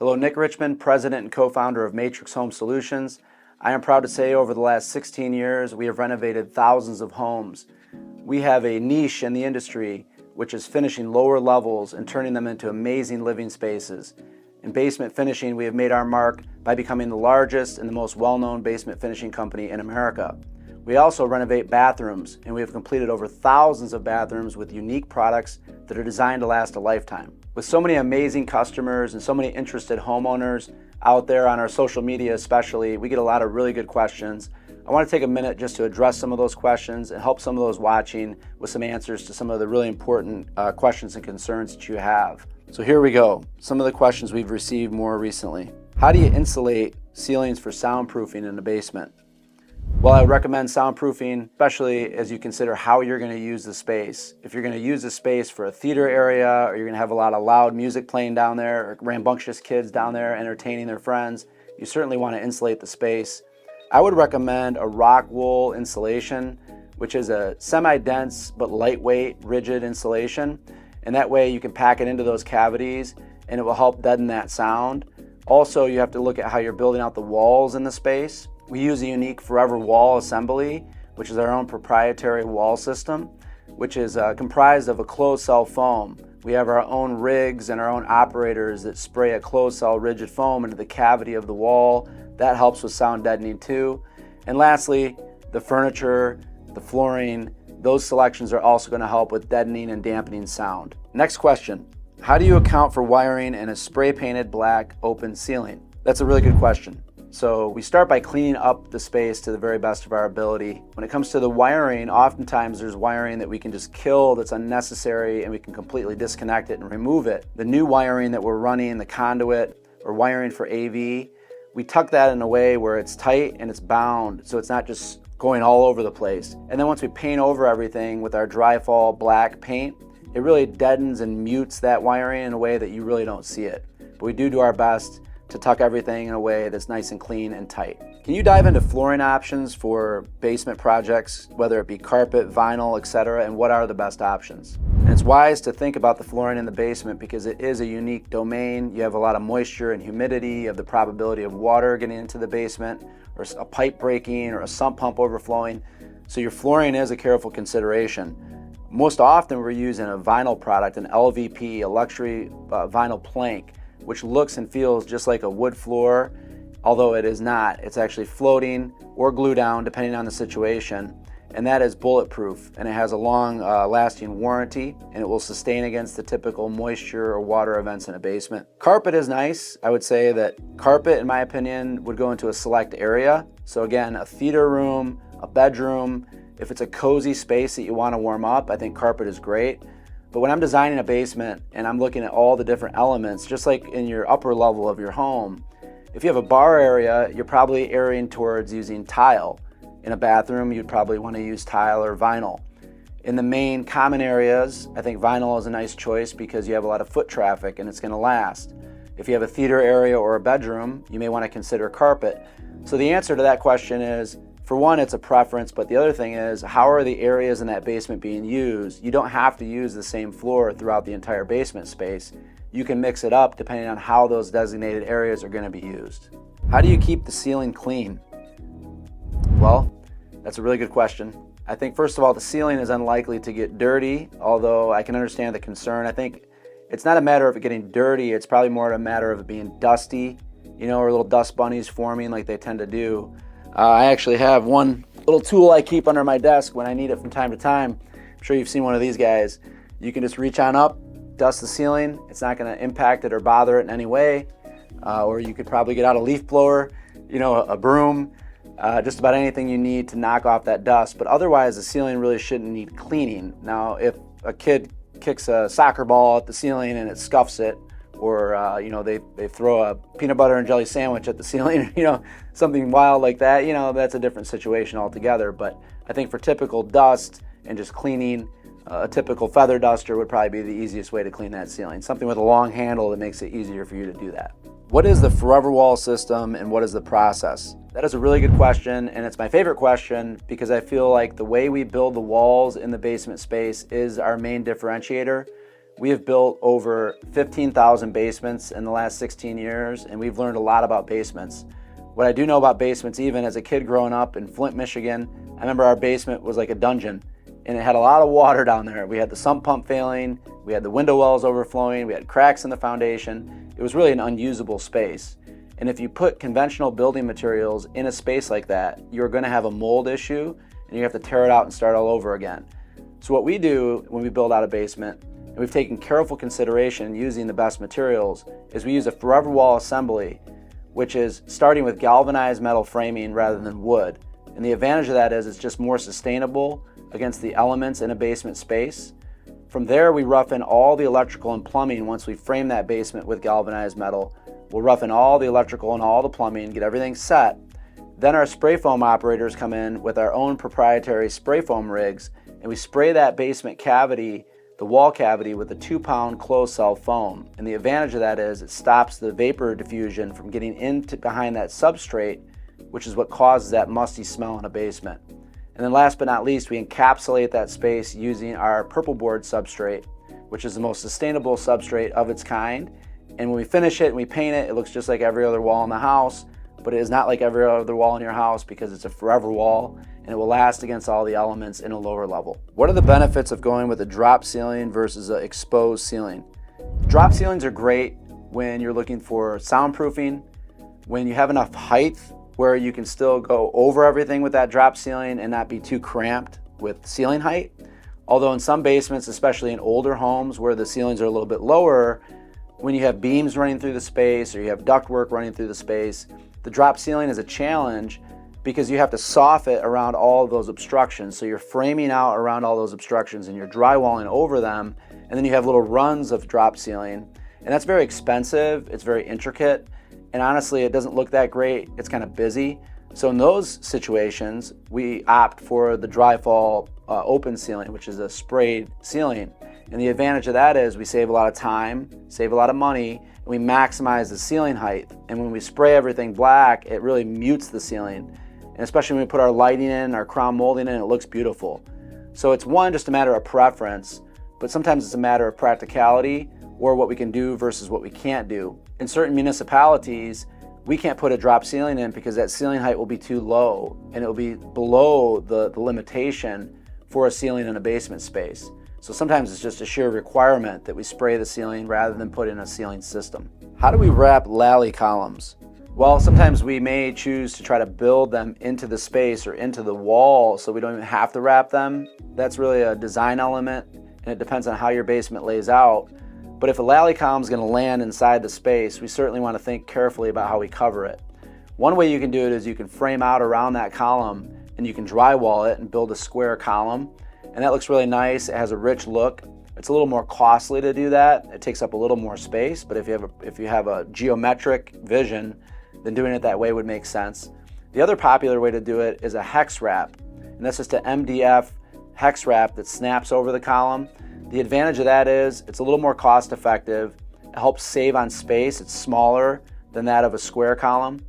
Hello, Nick Richmond, President and co-founder of Matrix Home Solutions. I am proud to say over the last 16 years, we have renovated thousands of homes. We have a niche in the industry, which is finishing lower levels and turning them into amazing living spaces. In basement finishing, we have made our mark by becoming the largest and the most well-known basement finishing company in America. We also renovate bathrooms, and we have completed over thousands of bathrooms with unique products that are designed to last a lifetime. With so many amazing customers and so many interested homeowners out there on our social media especially, we get a lot of really good questions. I want to take a minute just to address some of those questions and help some of those watching with some answers to some of the really important questions and concerns that you have. So here we go. Some of the questions we've received more recently. How do you insulate ceilings for soundproofing in the basement? Well, I would recommend soundproofing, especially as you consider how you're going to use the space. If you're going to use the space for a theater area, or you're going to have a lot of loud music playing down there, or rambunctious kids down there entertaining their friends, you certainly want to insulate the space. I would recommend a rock wool insulation, which is a semi-dense but lightweight, rigid insulation. And that way you can pack it into those cavities and it will help deaden that sound. Also, you have to look at how you're building out the walls in the space. We use a unique Forever Wall assembly, which is our own proprietary wall system, which is comprised of a closed cell foam. We have our own rigs and our own operators that spray a closed cell rigid foam into the cavity of the wall. That helps with sound deadening too. And lastly, the furniture, the flooring, those selections are also going to help with deadening and dampening sound. Next question. How do you account for wiring in a spray painted black open ceiling? That's a really good question. So we start by cleaning up the space to the very best of our ability. When it comes to the wiring, oftentimes there's wiring that we can just kill that's unnecessary and we can completely disconnect it and remove it. The new wiring that we're running, the conduit or wiring for AV, we tuck that in a way where it's tight and it's bound so it's not just going all over the place. And then once we paint over everything with our dry fall black paint, it really deadens and mutes that wiring in a way that you really don't see it. But we do our best to tuck everything in a way that's nice and clean and tight. Can you dive into flooring options for basement projects, whether it be carpet, vinyl, etc., and what are the best options? And it's wise to think about the flooring in the basement because it is a unique domain. You have a lot of moisture and humidity, you have the probability of water getting into the basement, or a pipe breaking, or a sump pump overflowing. So your flooring is a careful consideration. Most often we're using a vinyl product, an LVP, a luxury vinyl plank, which looks and feels just like a wood floor, although it is not. It's actually floating or glue down depending on the situation. And that is bulletproof, and it has a long lasting warranty, and it will sustain against the typical moisture or water events in a basement. Carpet is nice. I would say that carpet, in my opinion, would go into a select area. So again, a theater room, a bedroom, if it's a cozy space that you want to warm up, I think carpet is great. But when I'm designing a basement and I'm looking at all the different elements, just like in your upper level of your home, if you have a bar area, you're probably erring towards using tile. In a bathroom, you'd probably want to use tile or vinyl. In the main common areas, I think vinyl is a nice choice because you have a lot of foot traffic and it's going to last. If you have a theater area or a bedroom, you may want to consider carpet. So the answer to that question is, for one, it's a preference, but the other thing is, how are the areas in that basement being used? You don't have to use the same floor throughout the entire basement space. You can mix it up depending on how those designated areas are going to be used. How do you keep the ceiling clean? Well, that's a really good question. I think first of all, the ceiling is unlikely to get dirty, although I can understand the concern. I think it's not a matter of it getting dirty, it's probably more a matter of it being dusty, or little dust bunnies forming like they tend to do. I actually have one little tool I keep under my desk when I need it from time to time. I'm sure you've seen one of these guys. You can just reach on up, dust the ceiling. It's not going to impact it or bother it in any way. Or you could probably get out a leaf blower, a broom, just about anything you need to knock off that dust. But otherwise, the ceiling really shouldn't need cleaning. Now, if a kid kicks a soccer ball at the ceiling and it scuffs it, or they throw a peanut butter and jelly sandwich at the ceiling, something wild like that, that's a different situation altogether. But I think for typical dust and just cleaning, a typical feather duster would probably be the easiest way to clean that ceiling. Something with a long handle that makes it easier for you to do that. What is the Forever Wall system and what is the process? That is a really good question, and it's my favorite question because I feel like the way we build the walls in the basement space is our main differentiator. We have built over 15,000 basements in the last 16 years, and we've learned a lot about basements. What I do know about basements, even as a kid growing up in Flint, Michigan, I remember our basement was like a dungeon, and it had a lot of water down there. We had the sump pump failing, we had the window wells overflowing, we had cracks in the foundation. It was really an unusable space. And if you put conventional building materials in a space like that, you're going to have a mold issue, and you have to tear it out and start all over again. So what we do when we build out a basement, and we've taken careful consideration using the best materials, is we use a forever wall assembly, which is starting with galvanized metal framing rather than wood. And the advantage of that is it's just more sustainable against the elements in a basement space. From there, we rough in all the electrical and plumbing. Once we frame that basement with galvanized metal, we'll rough in all the electrical and all the plumbing, get everything set. Then our spray foam operators come in with our own proprietary spray foam rigs, and we spray that basement cavity, the wall cavity, with a 2-pound closed cell foam. And the advantage of that is it stops the vapor diffusion from getting into behind that substrate, which is what causes that musty smell in a basement. And then last but not least, we encapsulate that space using our purple board substrate, which is the most sustainable substrate of its kind. And when we finish it and we paint it, it looks just like every other wall in the house, but it is not like every other wall in your house because it's a forever wall, and it will last against all the elements in a lower level. What are the benefits of going with a drop ceiling versus an exposed ceiling? Drop ceilings are great when you're looking for soundproofing, when you have enough height where you can still go over everything with that drop ceiling and not be too cramped with ceiling height. Although in some basements, especially in older homes where the ceilings are a little bit lower, when you have beams running through the space or you have ductwork running through the space, the drop ceiling is a challenge because you have to soff it around all of those obstructions. So you're framing out around all those obstructions and you're drywalling over them, and then you have little runs of drop ceiling. And that's very expensive, it's very intricate, and honestly, it doesn't look that great. It's kind of busy. So in those situations, we opt for the dry fall open ceiling, which is a sprayed ceiling. And the advantage of that is we save a lot of time, save a lot of money, and we maximize the ceiling height. And when we spray everything black, it really mutes the ceiling. And especially when we put our lighting in, our crown molding in, it looks beautiful. So it's just a matter of preference, but sometimes it's a matter of practicality or what we can do versus what we can't do. In certain municipalities, we can't put a drop ceiling in because that ceiling height will be too low and it will be below the limitation for a ceiling in a basement space. So sometimes it's just a sheer requirement that we spray the ceiling rather than put in a ceiling system. How do we wrap lally columns? Well, sometimes we may choose to try to build them into the space or into the wall so we don't even have to wrap them. That's really a design element, and it depends on how your basement lays out. But if a lally column is going to land inside the space, we certainly want to think carefully about how we cover it. One way you can do it is you can frame out around that column and you can drywall it and build a square column. And that looks really nice. It has a rich look. It's a little more costly to do that. It takes up a little more space, but if you have a geometric vision, then doing it that way would make sense. The other popular way to do it is a hex wrap, and that's just an MDF hex wrap that snaps over the column. The advantage of that is it's a little more cost effective. It helps save on space. It's smaller than that of a square column,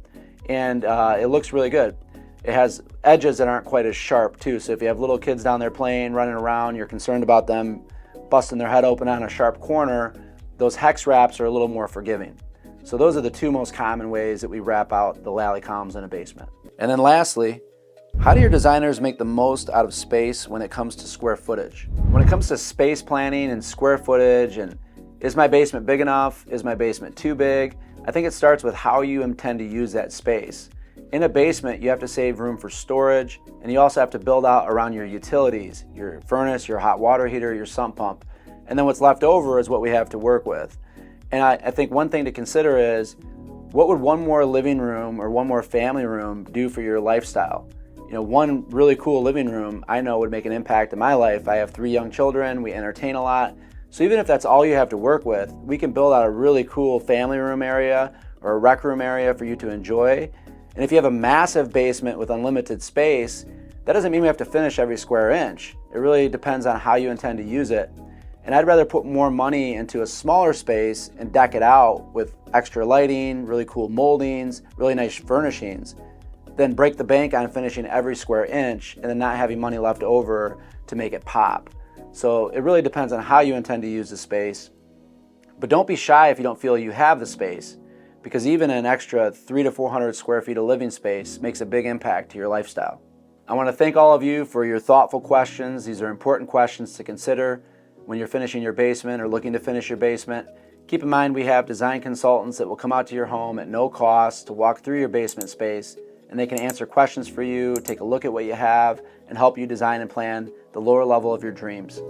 and it looks really good. It has edges that aren't quite as sharp too, so if you have little kids down there playing, running around, you're concerned about them busting their head open on a sharp corner, those hex wraps are a little more forgiving. So those are the two most common ways that we wrap out the lally columns in a basement. And then lastly, how do your designers make the most out of space when it comes to square footage? When it comes to space planning and square footage and is my basement big enough? Is my basement too big? I think it starts with how you intend to use that space. In a basement, you have to save room for storage, and you also have to build out around your utilities, your furnace, your hot water heater, your sump pump. And then what's left over is what we have to work with. And I think one thing to consider is, what would one more living room or one more family room do for your lifestyle? You know, one really cool living room I know would make an impact in my life. I have 3 young children, we entertain a lot. So even if that's all you have to work with, we can build out a really cool family room area or a rec room area for you to enjoy. And if you have a massive basement with unlimited space, that doesn't mean we have to finish every square inch. It really depends on how you intend to use it. And I'd rather put more money into a smaller space and deck it out with extra lighting, really cool moldings, really nice furnishings, than break the bank on finishing every square inch and then not having money left over to make it pop. So it really depends on how you intend to use the space. But don't be shy if you don't feel you have the space, because even an extra 300 to 400 square feet of living space makes a big impact to your lifestyle. I want to thank all of you for your thoughtful questions. These are important questions to consider when you're finishing your basement or looking to finish your basement. Keep in mind we have design consultants that will come out to your home at no cost to walk through your basement space, and they can answer questions for you, take a look at what you have, and help you design and plan the lower level of your dreams.